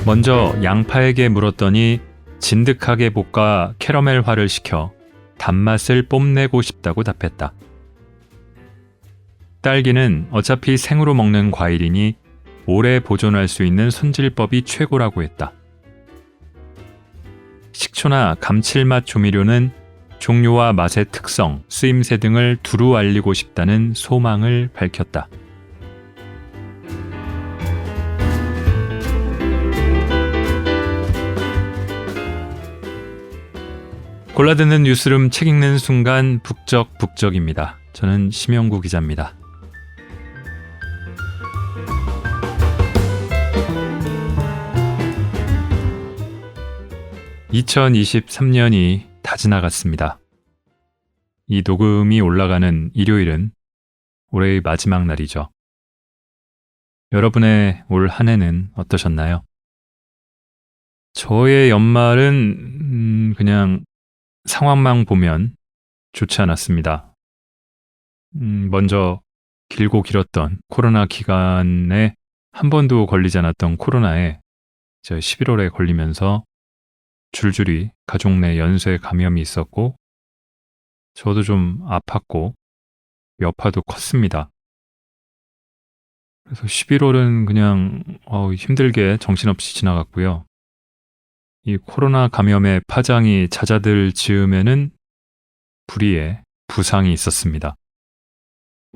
먼저 양파에게 물었더니 진득하게 볶아 캐러멜화를 시켜 단맛을 뽐내고 싶다고 답했다. 딸기는 어차피 생으로 먹는 과일이니 오래 보존할 수 있는 손질법이 최고라고 했다. 식초나 감칠맛 조미료는 종류와 맛의 특성, 쓰임새 등을 두루 알리고 싶다는 소망을 밝혔다. 골라듣는 뉴스룸 책 읽는 순간 북적북적입니다. 저는 심영구 기자입니다. (2023년이) 다 지나갔습니다. 이 녹음이 올라가는 일요일은 올해의 마지막 날이죠. 여러분의 올 한 해는 어떠셨나요? 저의 연말은 그냥 상황만 보면 좋지 않았습니다. 먼저 길고 길었던 코로나 기간에 한 번도 걸리지 않았던 코로나에 11월에 걸리면서 줄줄이 가족 내 연쇄 감염이 있었고 저도 좀 아팠고 여파도 컸습니다. 그래서 11월은 그냥 힘들게 정신없이 지나갔고요. 이 코로나 감염의 파장이 잦아들 즈음에는 불의의 부상이 있었습니다.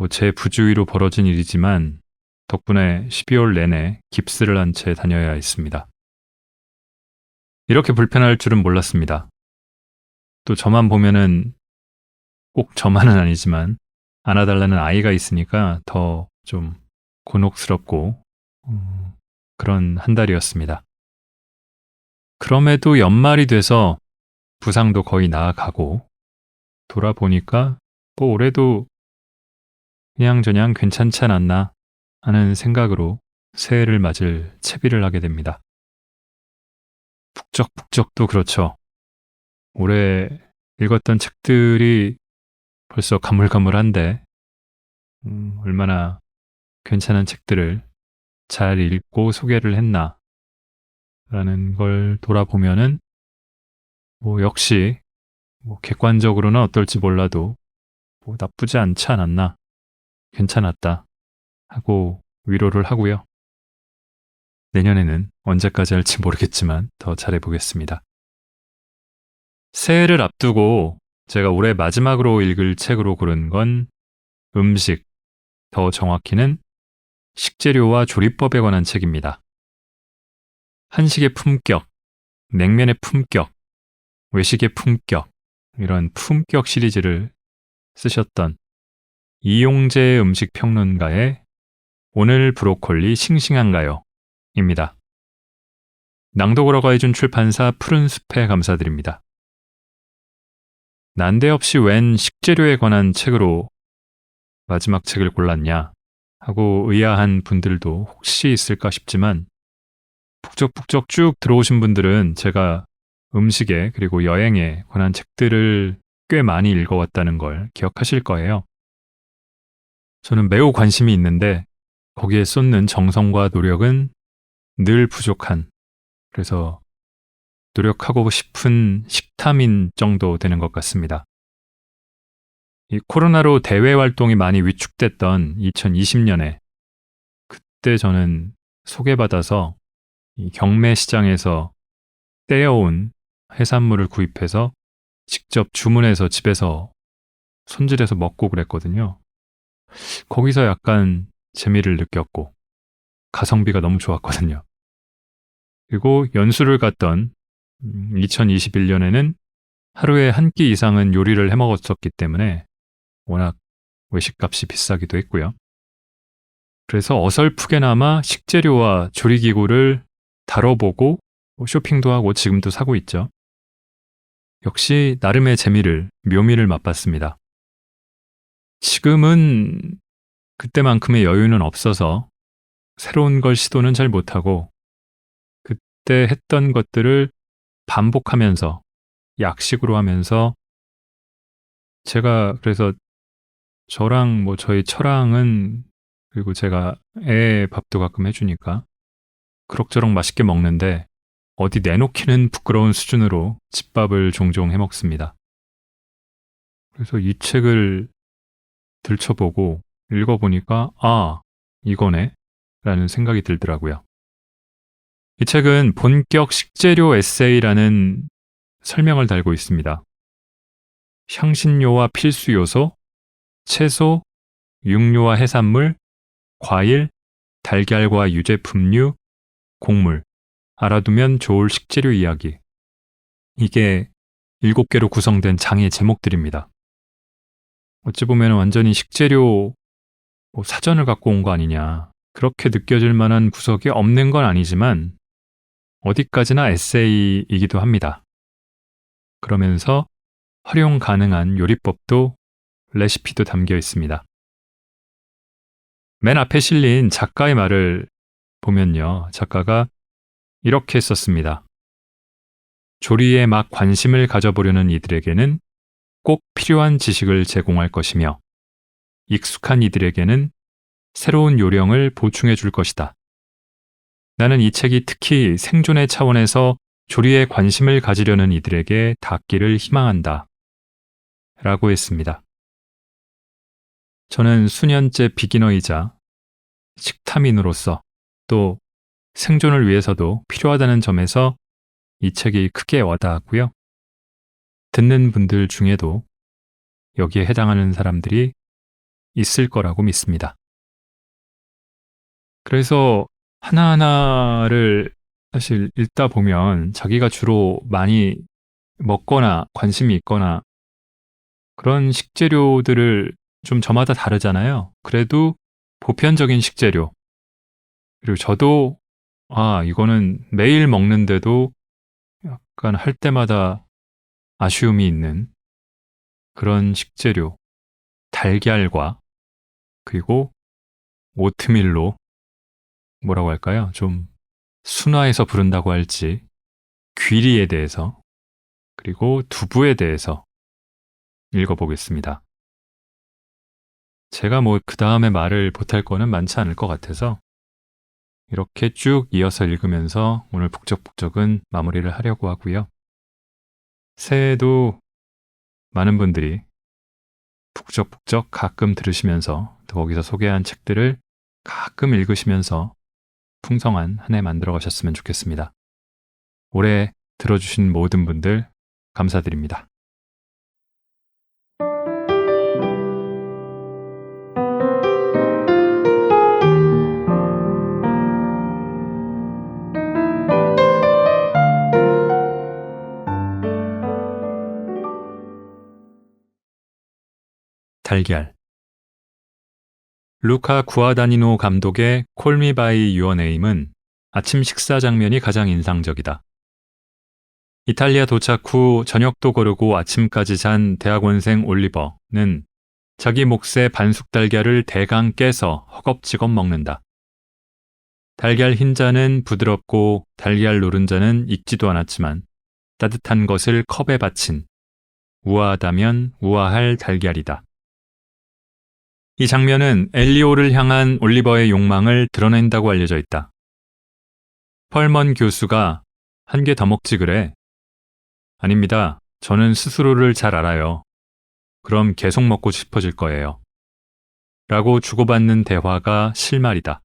제 부주의로 벌어진 일이지만 덕분에 12월 내내 깁스를 한 채 다녀야 했습니다. 이렇게 불편할 줄은 몰랐습니다. 또 저만 보면은 꼭 저만은 아니지만 안아달라는 아이가 있으니까 더 좀 곤혹스럽고 그런 한 달이었습니다. 그럼에도 연말이 돼서 부상도 거의 나아가고 돌아보니까 올해도 그냥저냥 괜찮지 않았나 하는 생각으로 새해를 맞을 채비를 하게 됩니다. 북적북적도 그렇죠. 올해 읽었던 책들이 벌써 가물가물한데 얼마나 괜찮은 책들을 잘 읽고 소개를 했나 라는 걸 돌아보면은 역시 객관적으로는 어떨지 몰라도 나쁘지 않지 않았나, 괜찮았다 하고 위로를 하고요. 내년에는 언제까지 할지 모르겠지만 더 잘해보겠습니다. 새해를 앞두고 제가 올해 마지막으로 읽을 책으로 고른 건 음식, 더 정확히는 식재료와 조리법에 관한 책입니다. 한식의 품격, 냉면의 품격, 외식의 품격, 이런 품격 시리즈를 쓰셨던 이용재 음식평론가의 오늘 브로콜리 싱싱한가요? 입니다. 낭독으로 해준 출판사 푸른숲에 감사드립니다. 난데없이 웬 식재료에 관한 책으로 마지막 책을 골랐냐 하고 의아한 분들도 혹시 있을까 싶지만 북적북적 쭉 들어오신 분들은 제가 음식에 그리고 여행에 관한 책들을 꽤 많이 읽어왔다는 걸 기억하실 거예요. 저는 매우 관심이 있는데 거기에 쏟는 정성과 노력은 늘 부족한, 그래서 노력하고 싶은 식탐인 정도 되는 것 같습니다. 이 코로나로 대외 활동이 많이 위축됐던 2020년에 그때 저는 소개받아서 이 경매 시장에서 떼어온 해산물을 구입해서 직접 주문해서 집에서 손질해서 먹고 그랬거든요. 거기서 약간 재미를 느꼈고 가성비가 너무 좋았거든요. 그리고 연수를 갔던 2021년에는 하루에 한 끼 이상은 요리를 해먹었었기 때문에 워낙 외식값이 비싸기도 했고요. 그래서 어설프게나마 식재료와 조리기구를 다뤄보고 쇼핑도 하고 지금도 사고 있죠. 역시 나름의 재미를, 묘미를 맛봤습니다. 지금은 그때만큼의 여유는 없어서 새로운 걸 시도는 잘 못하고 그때 했던 것들을 반복하면서 약식으로 하면서 제가 그래서 저랑 저희 처랑은 그리고 제가 애 밥도 가끔 해주니까 그럭저럭 맛있게 먹는데 어디 내놓기는 부끄러운 수준으로 집밥을 종종 해먹습니다. 그래서 이 책을 들춰보고 읽어보니까 이거네 라는 생각이 들더라고요. 이 책은 본격 식재료 에세이라는 설명을 달고 있습니다. 향신료와 필수 요소, 채소, 육류와 해산물, 과일, 달걀과 유제품류, 곡물, 알아두면 좋을 식재료 이야기. 이게 7개로 구성된 장의 제목들입니다. 어찌 보면 완전히 식재료 사전을 갖고 온 거 아니냐. 그렇게 느껴질 만한 구석이 없는 건 아니지만 어디까지나 에세이이기도 합니다. 그러면서 활용 가능한 요리법도 레시피도 담겨 있습니다. 맨 앞에 실린 작가의 말을 보면요. 작가가 이렇게 썼습니다. 조리에 막 관심을 가져보려는 이들에게는 꼭 필요한 지식을 제공할 것이며 익숙한 이들에게는 새로운 요령을 보충해 줄 것이다. 나는 이 책이 특히 생존의 차원에서 조리에 관심을 가지려는 이들에게 닿기를 희망한다. 라고 했습니다. 저는 수년째 비기너이자 식탐인으로서 또 생존을 위해서도 필요하다는 점에서 이 책이 크게 와닿았고요. 듣는 분들 중에도 여기에 해당하는 사람들이 있을 거라고 믿습니다. 그래서 하나하나를 사실 읽다 보면 자기가 주로 많이 먹거나 관심이 있거나 그런 식재료들을 좀 저마다 다르잖아요. 그래도 보편적인 식재료. 그리고 저도 이거는 매일 먹는데도 약간 할 때마다 아쉬움이 있는 그런 식재료. 달걀과 그리고 오트밀로 뭐라고 할까요? 좀 순화해서 부른다고 할지 귀리에 대해서 그리고 두부에 대해서 읽어보겠습니다. 제가 그 다음에 말을 못할 거는 많지 않을 것 같아서 이렇게 쭉 이어서 읽으면서 오늘 북적북적은 마무리를 하려고 하고요. 새해에도 많은 분들이 북적북적 가끔 들으시면서 또 거기서 소개한 책들을 가끔 읽으시면서 풍성한 한 해 만들어 가셨으면 좋겠습니다. 올해 들어주신 모든 분들 감사드립니다. 달걀. 루카 구아다니노 감독의 콜 미 바이 유어 네임은 아침 식사 장면이 가장 인상적이다. 이탈리아 도착 후 저녁도 거르고 아침까지 잔 대학원생 올리버는 자기 몫의 반숙 달걀을 대강 깨서 허겁지겁 먹는다. 달걀 흰자는 부드럽고 달걀 노른자는 익지도 않았지만 따뜻한 것을 컵에 받친 우아하다면 우아할 달걀이다. 이 장면은 엘리오를 향한 올리버의 욕망을 드러낸다고 알려져 있다. 펄먼 교수가 한 개 더 먹지 그래? 아닙니다. 저는 스스로를 잘 알아요. 그럼 계속 먹고 싶어질 거예요. 라고 주고받는 대화가 실말이다.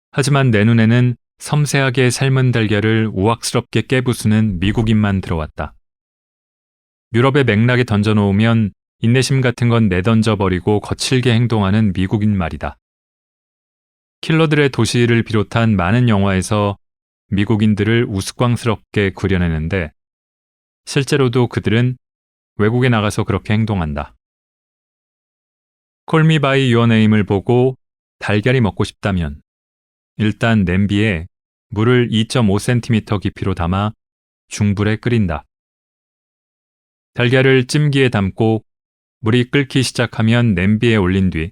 하지만 내 눈에는 섬세하게 삶은 달걀을 우악스럽게 깨부수는 미국인만 들어왔다. 유럽의 맥락에 던져놓으면 인내심 같은 건 내던져버리고 거칠게 행동하는 미국인 말이다. 킬러들의 도시를 비롯한 많은 영화에서 미국인들을 우스꽝스럽게 그려내는데 실제로도 그들은 외국에 나가서 그렇게 행동한다. 콜 미 바이 유어 네임을 보고 달걀이 먹고 싶다면 일단 냄비에 물을 2.5cm 깊이로 담아 중불에 끓인다. 달걀을 찜기에 담고 물이 끓기 시작하면 냄비에 올린 뒤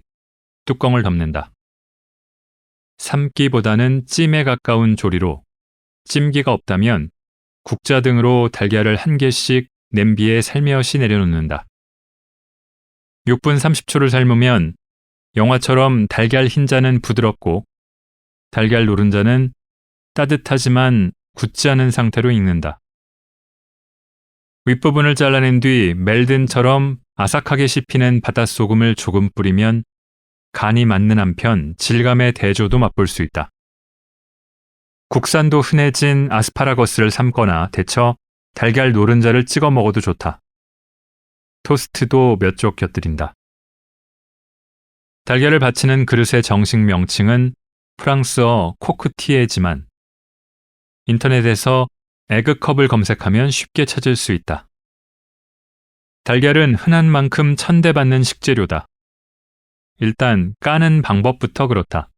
뚜껑을 덮는다. 삶기보다는 찜에 가까운 조리로 찜기가 없다면 국자 등으로 달걀을 한 개씩 냄비에 살며시 내려놓는다. 6분 30초를 삶으면 영화처럼 달걀 흰자는 부드럽고 달걀 노른자는 따뜻하지만 굳지 않은 상태로 익는다. 윗부분을 잘라낸 뒤 멜든처럼 아삭하게 씹히는 바닷소금을 조금 뿌리면 간이 맞는 한편 질감의 대조도 맛볼 수 있다. 국산도 흔해진 아스파라거스를 삶거나 데쳐 달걀 노른자를 찍어 먹어도 좋다. 토스트도 몇 쪽 곁들인다. 달걀을 받치는 그릇의 정식 명칭은 프랑스어 코크티에지만 인터넷에서 에그컵을 검색하면 쉽게 찾을 수 있다. 달걀은 흔한 만큼 천대받는 식재료다. 일단 까는 방법부터 그렇다.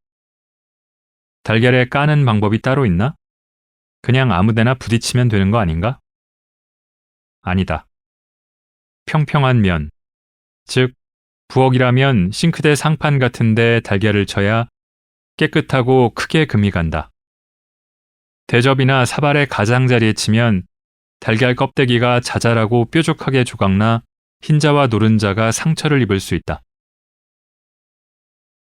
달걀에 까는 방법이 따로 있나? 그냥 아무데나 부딪히면 되는 거 아닌가? 아니다. 평평한 면, 즉 부엌이라면 싱크대 상판 같은데 달걀을 쳐야 깨끗하고 크게 금이 간다. 대접이나 사발의 가장자리에 치면 달걀 껍데기가 자잘하고 뾰족하게 조각나 흰자와 노른자가 상처를 입을 수 있다.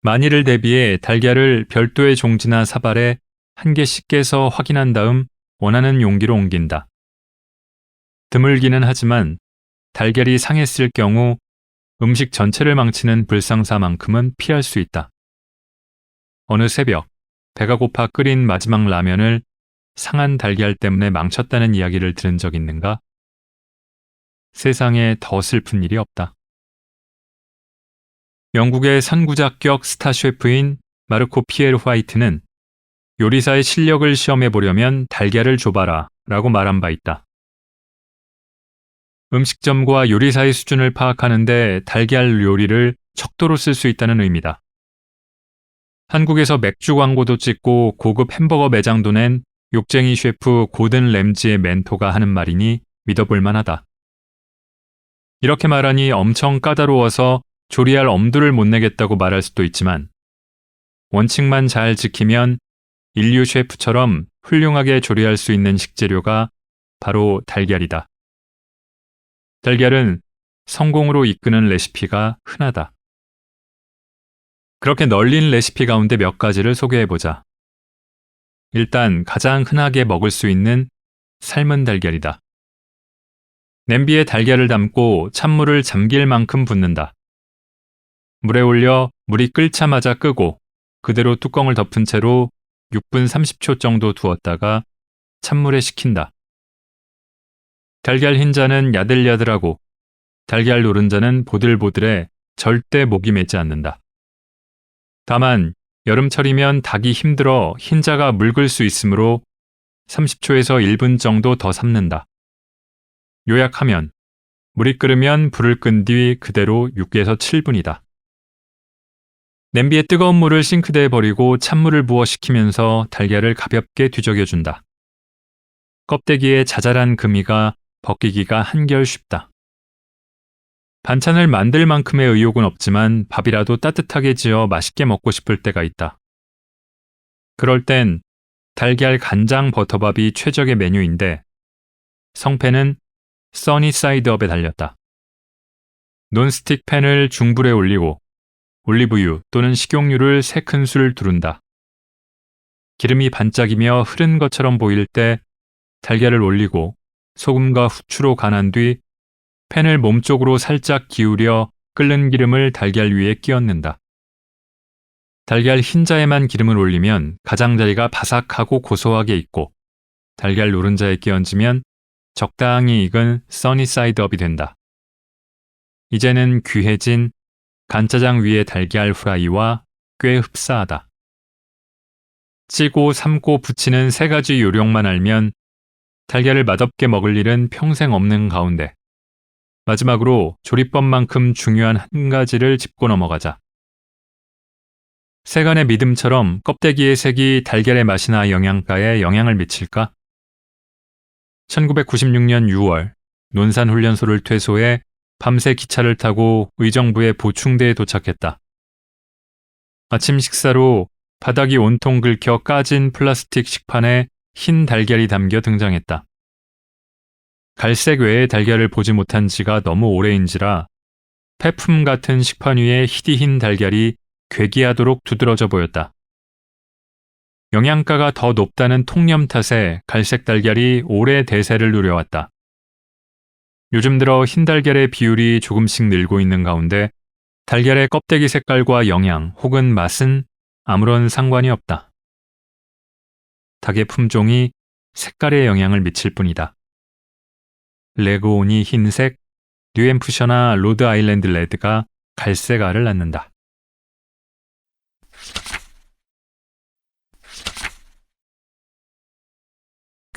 만일을 대비해 달걀을 별도의 종지나 사발에 한 개씩 깨서 확인한 다음 원하는 용기로 옮긴다. 드물기는 하지만 달걀이 상했을 경우 음식 전체를 망치는 불상사만큼은 피할 수 있다. 어느 새벽 배가 고파 끓인 마지막 라면을 상한 달걀 때문에 망쳤다는 이야기를 들은 적 있는가? 세상에 더 슬픈 일이 없다. 영국의 선구자격 스타 셰프인 마르코 피에르 화이트는 요리사의 실력을 시험해 보려면 달걀을 줘봐라 라고 말한 바 있다. 음식점과 요리사의 수준을 파악하는데 달걀 요리를 척도로 쓸 수 있다는 의미다. 한국에서 맥주 광고도 찍고 고급 햄버거 매장도 낸 욕쟁이 셰프 고든 램지의 멘토가 하는 말이니 믿어볼 만하다. 이렇게 말하니 엄청 까다로워서 조리할 엄두를 못 내겠다고 말할 수도 있지만 원칙만 잘 지키면 인류 셰프처럼 훌륭하게 조리할 수 있는 식재료가 바로 달걀이다. 달걀은 성공으로 이끄는 레시피가 흔하다. 그렇게 널린 레시피 가운데 몇 가지를 소개해보자. 일단 가장 흔하게 먹을 수 있는 삶은 달걀이다. 냄비에 달걀을 담고 찬물을 잠길 만큼 붓는다. 물에 올려 물이 끓자마자 끄고 그대로 뚜껑을 덮은 채로 6분 30초 정도 두었다가 찬물에 식힌다. 달걀 흰자는 야들야들하고 달걀 노른자는 보들보들해 절대 목이 메지 않는다. 다만 여름철이면 닭이 힘들어 흰자가 묽을 수 있으므로 30초에서 1분 정도 더 삶는다. 요약하면 물이 끓으면 불을 끈 뒤 그대로 6에서 7분이다. 냄비에 뜨거운 물을 싱크대에 버리고 찬물을 부어 식히면서 달걀을 가볍게 뒤적여준다. 껍데기에 자잘한 금이가 벗기기가 한결 쉽다. 반찬을 만들 만큼의 의욕은 없지만 밥이라도 따뜻하게 지어 맛있게 먹고 싶을 때가 있다. 그럴 땐 달걀 간장 버터밥이 최적의 메뉴인데 성패는 써니사이드업에 달렸다. 논스틱 팬을 중불에 올리고 올리브유 또는 식용유를 3큰술 두른다. 기름이 반짝이며 흐른 것처럼 보일 때 달걀을 올리고 소금과 후추로 간한 뒤 팬을 몸쪽으로 살짝 기울여 끓는 기름을 달걀 위에 끼얹는다. 달걀 흰자에만 기름을 올리면 가장자리가 바삭하고 고소하게 익고 달걀 노른자에 끼얹으면 적당히 익은 써니사이드업이 된다. 이제는 귀해진 간짜장 위에 달걀 후라이와 꽤 흡사하다. 찌고 삶고 부치는 3가지 요령만 알면 달걀을 맛없게 먹을 일은 평생 없는 가운데 마지막으로 조리법만큼 중요한 한 가지를 짚고 넘어가자. 세간의 믿음처럼 껍데기의 색이 달걀의 맛이나 영양가에 영향을 미칠까? 1996년 6월 논산훈련소를 퇴소해 밤새 기차를 타고 의정부의 보충대에 도착했다. 아침 식사로 바닥이 온통 긁혀 까진 플라스틱 식판에 흰 달걀이 담겨 등장했다. 갈색 외의 달걀을 보지 못한 지가 너무 오래인지라 폐품 같은 식판 위에 희디흰 달걀이 괴기하도록 두드러져 보였다. 영양가가 더 높다는 통념 탓에 갈색 달걀이 오래 대세를 누려왔다. 요즘 들어 흰 달걀의 비율이 조금씩 늘고 있는 가운데 달걀의 껍데기 색깔과 영양 혹은 맛은 아무런 상관이 없다. 닭의 품종이 색깔에 영향을 미칠 뿐이다. 레그온이 흰색, 뉴햄프셔나 로드 아일랜드 레드가 갈색 알을 낳는다.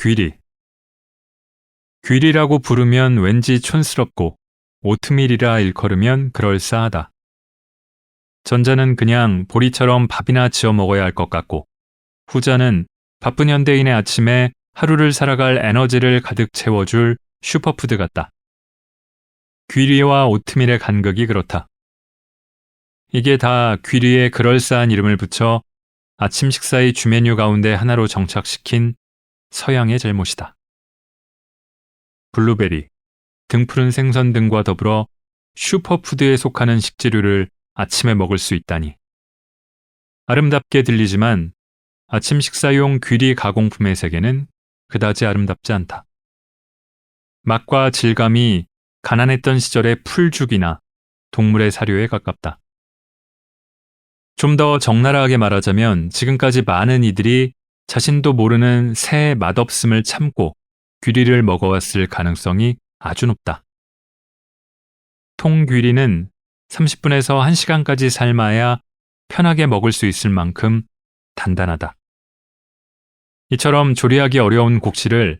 귀리. 귀리라고 부르면 왠지 촌스럽고 오트밀이라 일컬으면 그럴싸하다. 전자는 그냥 보리처럼 밥이나 지어 먹어야 할 것 같고, 후자는 바쁜 현대인의 아침에 하루를 살아갈 에너지를 가득 채워줄 슈퍼푸드 같다. 귀리와 오트밀의 간극이 그렇다. 이게 다 귀리에 그럴싸한 이름을 붙여 아침 식사의 주메뉴 가운데 하나로 정착시킨 서양의 잘못이다. 블루베리, 등푸른 생선 등과 더불어 슈퍼푸드에 속하는 식재료를 아침에 먹을 수 있다니. 아름답게 들리지만 아침 식사용 귀리 가공품의 세계는 그다지 아름답지 않다. 맛과 질감이 가난했던 시절의 풀죽이나 동물의 사료에 가깝다. 좀 더 적나라하게 말하자면 지금까지 많은 이들이 자신도 모르는 새의 맛없음을 참고 귀리를 먹어왔을 가능성이 아주 높다. 통귀리는 30분에서 1시간까지 삶아야 편하게 먹을 수 있을 만큼 단단하다. 이처럼 조리하기 어려운 곡식을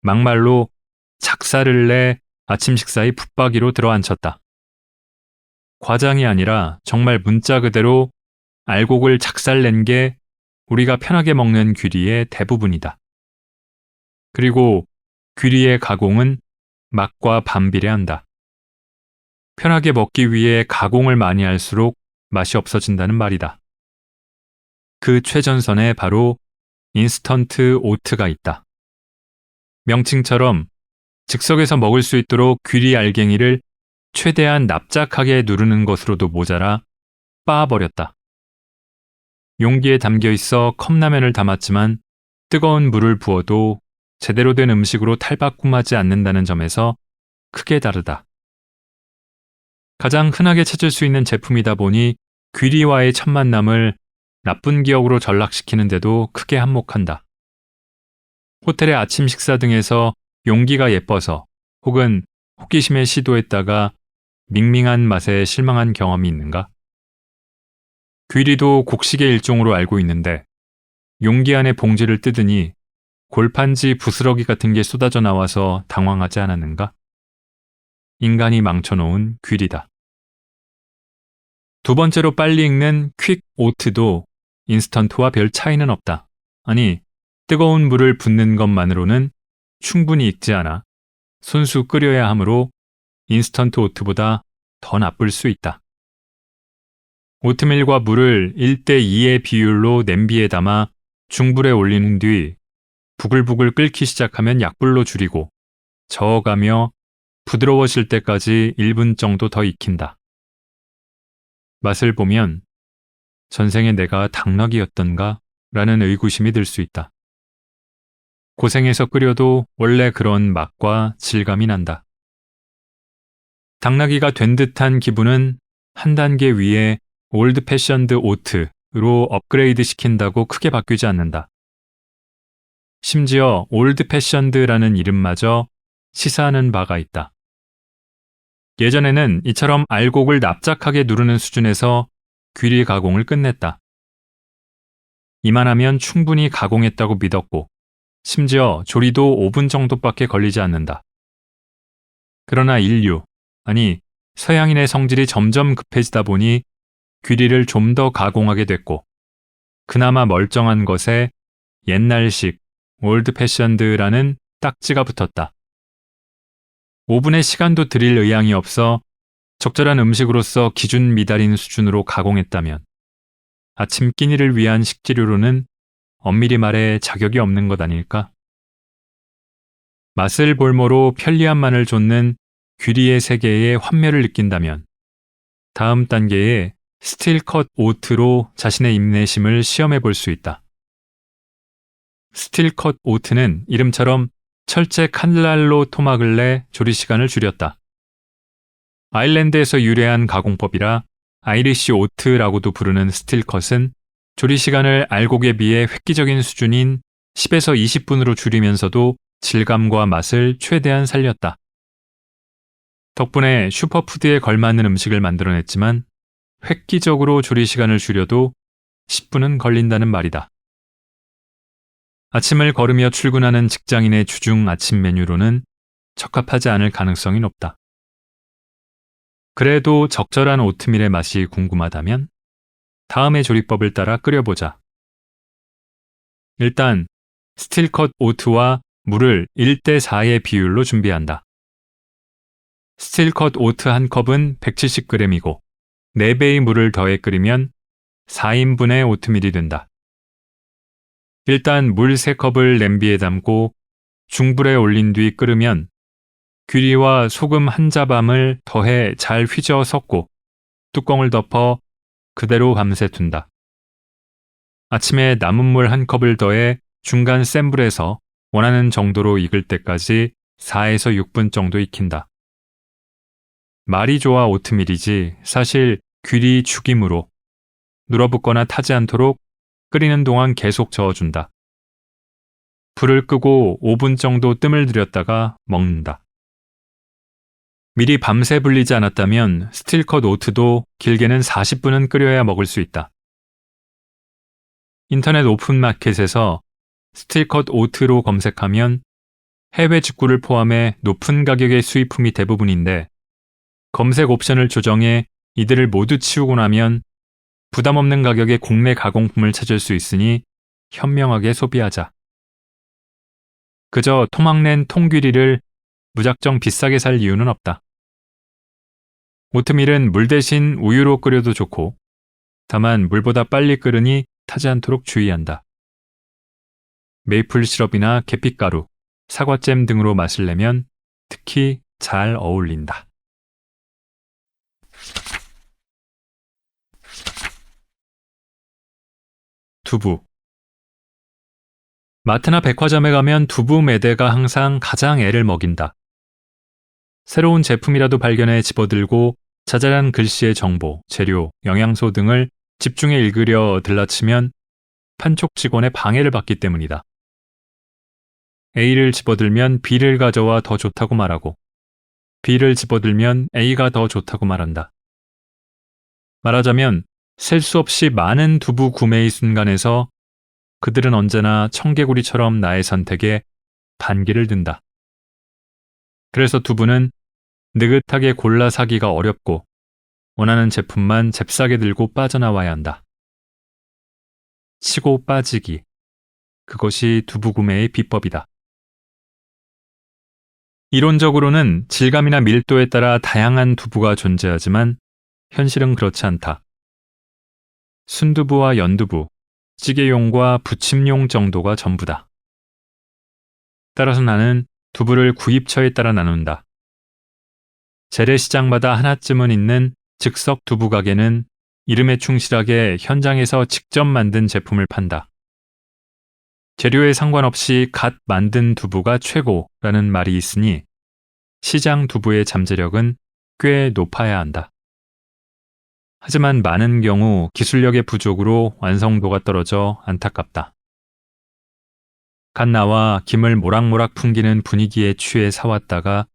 막말로 작사를 내 아침 식사의 붙박이로 들어앉혔다. 과장이 아니라 정말 문자 그대로 알곡을 작살낸 게 우리가 편하게 먹는 귀리의 대부분이다. 그리고 귀리의 가공은 맛과 반비례한다. 편하게 먹기 위해 가공을 많이 할수록 맛이 없어진다는 말이다. 그 최전선에 바로 인스턴트 오트가 있다. 명칭처럼 즉석에서 먹을 수 있도록 귀리 알갱이를 최대한 납작하게 누르는 것으로도 모자라 빻아버렸다. 용기에 담겨 있어 컵라면을 담았지만 뜨거운 물을 부어도 제대로 된 음식으로 탈바꿈하지 않는다는 점에서 크게 다르다. 가장 흔하게 찾을 수 있는 제품이다 보니 귀리와의 첫 만남을 나쁜 기억으로 전락시키는데도 크게 한몫한다. 호텔의 아침 식사 등에서 용기가 예뻐서 혹은 호기심에 시도했다가 밍밍한 맛에 실망한 경험이 있는가? 귀리도 곡식의 일종으로 알고 있는데 용기 안에 봉지를 뜯으니 골판지 부스러기 같은 게 쏟아져 나와서 당황하지 않았는가? 인간이 망쳐놓은 귀리다. 두 번째로 빨리 익는 퀵 오트도 인스턴트와 별 차이는 없다. 아니, 뜨거운 물을 붓는 것만으로는 충분히 익지 않아 손수 끓여야 하므로 인스턴트 오트보다 더 나쁠 수 있다. 오트밀과 물을 1대2의 비율로 냄비에 담아 중불에 올리는 뒤 부글부글 끓기 시작하면 약불로 줄이고 저어가며 부드러워질 때까지 1분 정도 더 익힌다. 맛을 보면 전생에 내가 당나귀였던가 라는 의구심이 들 수 있다. 고생해서 끓여도 원래 그런 맛과 질감이 난다. 당나귀가 된 듯한 기분은 한 단계 위에 올드 패션드 오트로 업그레이드 시킨다고 크게 바뀌지 않는다. 심지어 올드 패션드라는 이름마저 시사하는 바가 있다. 예전에는 이처럼 알곡을 납작하게 누르는 수준에서 귀리 가공을 끝냈다. 이만하면 충분히 가공했다고 믿었고 심지어 조리도 5분 정도밖에 걸리지 않는다. 그러나 서양인의 성질이 점점 급해지다 보니 귀리를 좀 더 가공하게 됐고 그나마 멀쩡한 것에 옛날식 올드 패션드라는 딱지가 붙었다. 5분의 시간도 들일 의향이 없어 적절한 음식으로서 기준 미달인 수준으로 가공했다면 아침 끼니를 위한 식재료로는 엄밀히 말해 자격이 없는 것 아닐까? 맛을 볼모로 편리함만을 좇는 귀리의 세계에 환멸을 느낀다면 다음 단계에 스틸컷 오트로 자신의 인내심을 시험해 볼 수 있다. 스틸컷 오트는 이름처럼 철제 칼날로 토막을 내 조리 시간을 줄였다. 아일랜드에서 유래한 가공법이라 아이리시 오트라고도 부르는 스틸컷은 조리 시간을 알곡에 비해 획기적인 수준인 10에서 20분으로 줄이면서도 질감과 맛을 최대한 살렸다. 덕분에 슈퍼푸드에 걸맞는 음식을 만들어냈지만 획기적으로 조리 시간을 줄여도 10분은 걸린다는 말이다. 아침을 걸으며 출근하는 직장인의 주중 아침 메뉴로는 적합하지 않을 가능성이 높다. 그래도 적절한 오트밀의 맛이 궁금하다면 다음의 조리법을 따라 끓여보자. 일단 스틸컷 오트와 물을 1대4의 비율로 준비한다. 스틸컷 오트 1컵은 170g이고 4배의 물을 더해 끓이면 4인분의 오트밀이 된다. 일단 물 3컵을 냄비에 담고 중불에 올린 뒤 끓으면 귀리와 소금 1자밤을 더해 잘 휘저어 섞고 뚜껑을 덮어 그대로 밤새 둔다. 아침에 남은 물 1컵을 더해 중간 센 불에서 원하는 정도로 익을 때까지 4에서 6분 정도 익힌다. 말이 좋아 오트밀이지 사실 귀리 죽임으로 눌어붙거나 타지 않도록 끓이는 동안 계속 저어준다. 불을 끄고 5분 정도 뜸을 들였다가 먹는다. 미리 밤새 불리지 않았다면 스틸컷 오트도 길게는 40분은 끓여야 먹을 수 있다. 인터넷 오픈마켓에서 스틸컷 오트로 검색하면 해외 직구를 포함해 높은 가격의 수입품이 대부분인데 검색 옵션을 조정해 이들을 모두 치우고 나면 부담 없는 가격의 국내 가공품을 찾을 수 있으니 현명하게 소비하자. 그저 토막낸 통귀리를 무작정 비싸게 살 이유는 없다. 오트밀은 물 대신 우유로 끓여도 좋고 다만 물보다 빨리 끓으니 타지 않도록 주의한다. 메이플 시럽이나 계피가루, 사과잼 등으로 맛을 내면 특히 잘 어울린다. 두부. 마트나 백화점에 가면 두부 매대가 항상 가장 애를 먹인다. 새로운 제품이라도 발견해 집어들고 자잘한 글씨의 정보, 재료, 영양소 등을 집중해 읽으려 들라치면 판촉 직원의 방해를 받기 때문이다. A를 집어들면 B를 가져와 더 좋다고 말하고 B를 집어들면 A가 더 좋다고 말한다. 말하자면 셀 수 없이 많은 두부 구매의 순간에서 그들은 언제나 청개구리처럼 나의 선택에 반기를 든다. 그래서 두부는 느긋하게 골라 사기가 어렵고 원하는 제품만 잽싸게 들고 빠져나와야 한다. 치고 빠지기. 그것이 두부 구매의 비법이다. 이론적으로는 질감이나 밀도에 따라 다양한 두부가 존재하지만 현실은 그렇지 않다. 순두부와 연두부, 찌개용과 부침용 정도가 전부다. 따라서 나는 두부를 구입처에 따라 나눈다. 재래시장마다 하나쯤은 있는 즉석 두부 가게는 이름에 충실하게 현장에서 직접 만든 제품을 판다. 재료에 상관없이 갓 만든 두부가 최고라는 말이 있으니 시장 두부의 잠재력은 꽤 높아야 한다. 하지만 많은 경우 기술력의 부족으로 완성도가 떨어져 안타깝다. 갓 나와 김을 모락모락 풍기는 분위기에 취해 사왔다가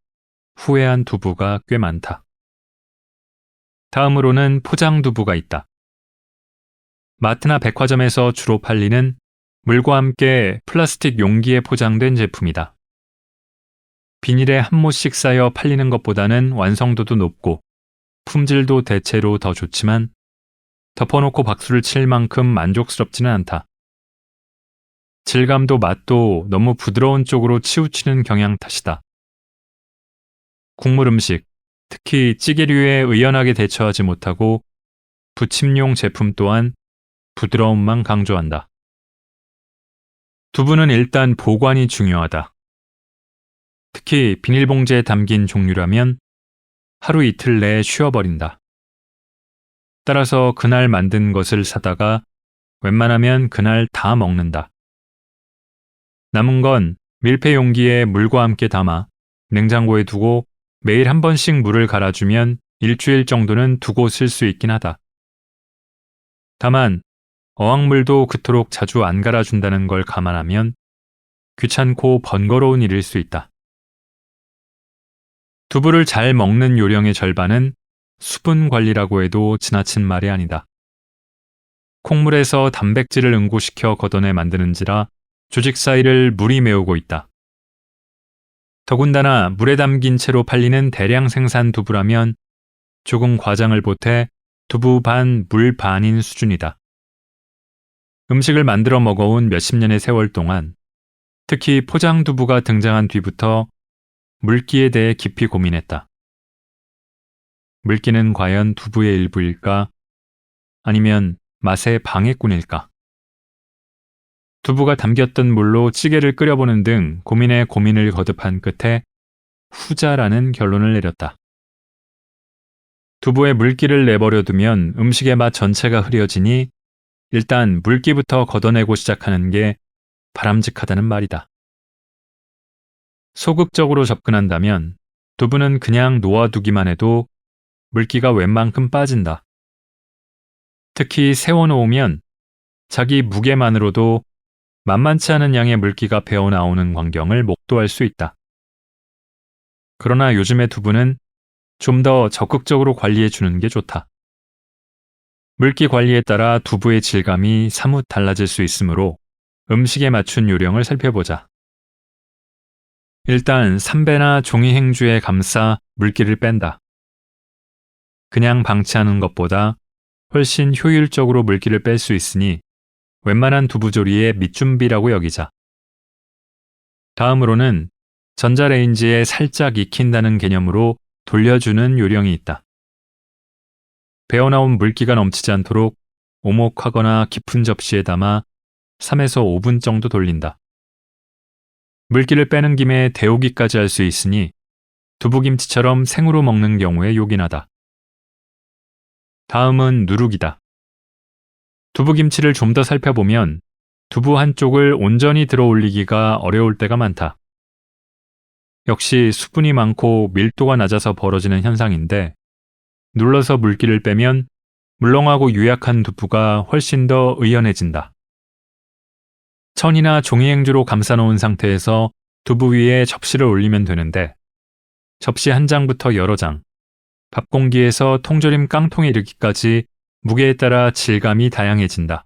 후회한 두부가 꽤 많다. 다음으로는 포장 두부가 있다. 마트나 백화점에서 주로 팔리는 물과 함께 플라스틱 용기에 포장된 제품이다. 비닐에 한 모씩 쌓여 팔리는 것보다는 완성도도 높고 품질도 대체로 더 좋지만 덮어놓고 박수를 칠 만큼 만족스럽지는 않다. 질감도 맛도 너무 부드러운 쪽으로 치우치는 경향 탓이다. 국물 음식, 특히 찌개류에 의연하게 대처하지 못하고 부침용 제품 또한 부드러움만 강조한다. 두부는 일단 보관이 중요하다. 특히 비닐봉지에 담긴 종류라면 하루 이틀 내에 쉬어버린다. 따라서 그날 만든 것을 사다가 웬만하면 그날 다 먹는다. 남은 건 밀폐 용기에 물과 함께 담아 냉장고에 두고 매일 한 번씩 물을 갈아주면 일주일 정도는 두고 쓸 수 있긴 하다. 다만 어항물도 그토록 자주 안 갈아준다는 걸 감안하면 귀찮고 번거로운 일일 수 있다. 두부를 잘 먹는 요령의 절반은 수분 관리라고 해도 지나친 말이 아니다. 콩물에서 단백질을 응고시켜 걷어내 만드는지라 조직 사이를 물이 메우고 있다. 더군다나 물에 담긴 채로 팔리는 대량 생산 두부라면 조금 과장을 보태 두부 반, 물 반인 수준이다. 음식을 만들어 먹어온 몇십 년의 세월 동안 특히 포장 두부가 등장한 뒤부터 물기에 대해 깊이 고민했다. 물기는 과연 두부의 일부일까? 아니면 맛의 방해꾼일까? 두부가 담겼던 물로 찌개를 끓여보는 등 고민에 고민을 거듭한 끝에 후자라는 결론을 내렸다. 두부에 물기를 내버려 두면 음식의 맛 전체가 흐려지니 일단 물기부터 걷어내고 시작하는 게 바람직하다는 말이다. 소극적으로 접근한다면 두부는 그냥 놓아두기만 해도 물기가 웬만큼 빠진다. 특히 세워놓으면 자기 무게만으로도 만만치 않은 양의 물기가 배어나오는 광경을 목도할 수 있다. 그러나 요즘의 두부는 좀 더 적극적으로 관리해 주는 게 좋다. 물기 관리에 따라 두부의 질감이 사뭇 달라질 수 있으므로 음식에 맞춘 요령을 살펴보자. 일단 삼배나 종이 행주에 감싸 물기를 뺀다. 그냥 방치하는 것보다 훨씬 효율적으로 물기를 뺄 수 있으니 웬만한 두부조리의 밑준비라고 여기자. 다음으로는 전자레인지에 살짝 익힌다는 개념으로 돌려주는 요령이 있다. 배어나온 물기가 넘치지 않도록 오목하거나 깊은 접시에 담아 3에서 5분 정도 돌린다. 물기를 빼는 김에 데우기까지 할 수 있으니 두부김치처럼 생으로 먹는 경우에 요긴하다. 다음은 누룩이다. 두부김치를 좀 더 살펴보면 두부 한쪽을 온전히 들어 올리기가 어려울 때가 많다. 역시 수분이 많고 밀도가 낮아서 벌어지는 현상인데 눌러서 물기를 빼면 물렁하고 유약한 두부가 훨씬 더 의연해진다. 천이나 종이행주로 감싸놓은 상태에서 두부 위에 접시를 올리면 되는데 접시 한 장부터 여러 장, 밥공기에서 통조림 깡통에 이르기까지 무게에 따라 질감이 다양해진다.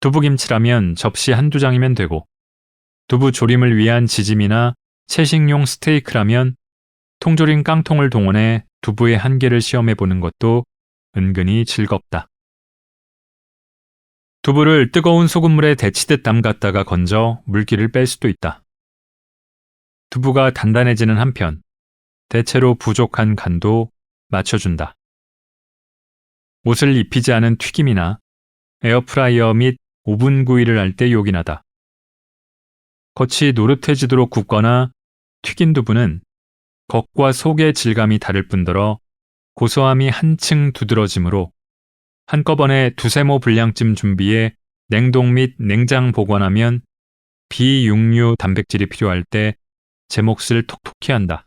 두부김치라면 접시 한두 장이면 되고 두부 조림을 위한 지짐이나 채식용 스테이크라면 통조림 깡통을 동원해 두부의 한계를 시험해보는 것도 은근히 즐겁다. 두부를 뜨거운 소금물에 데치듯 담갔다가 건져 물기를 뺄 수도 있다. 두부가 단단해지는 한편 대체로 부족한 간도 맞춰준다. 옷을 입히지 않은 튀김이나 에어프라이어 및 오븐 구이를 할 때 요긴하다. 겉이 노릇해지도록 굽거나 튀긴 두부는 겉과 속의 질감이 다를 뿐더러 고소함이 한층 두드러지므로 한꺼번에 두세 모 분량쯤 준비해 냉동 및 냉장 보관하면 비육류 단백질이 필요할 때 제 몫을 톡톡히 한다.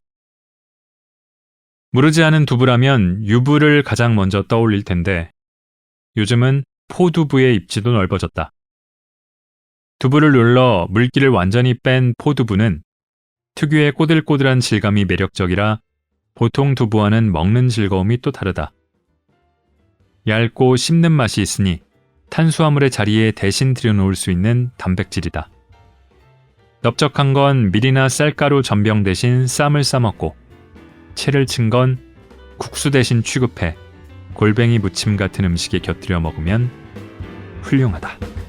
무르지 않은 두부라면 유부를 가장 먼저 떠올릴 텐데 요즘은 포두부의 입지도 넓어졌다. 두부를 눌러 물기를 완전히 뺀 포두부는 특유의 꼬들꼬들한 질감이 매력적이라 보통 두부와는 먹는 즐거움이 또 다르다. 얇고 씹는 맛이 있으니 탄수화물의 자리에 대신 들여놓을 수 있는 단백질이다. 넓적한 건 밀이나 쌀가루 전병 대신 쌈을 싸먹고 채를 친 건 국수 대신 취급해 골뱅이 무침 같은 음식에 곁들여 먹으면 훌륭하다.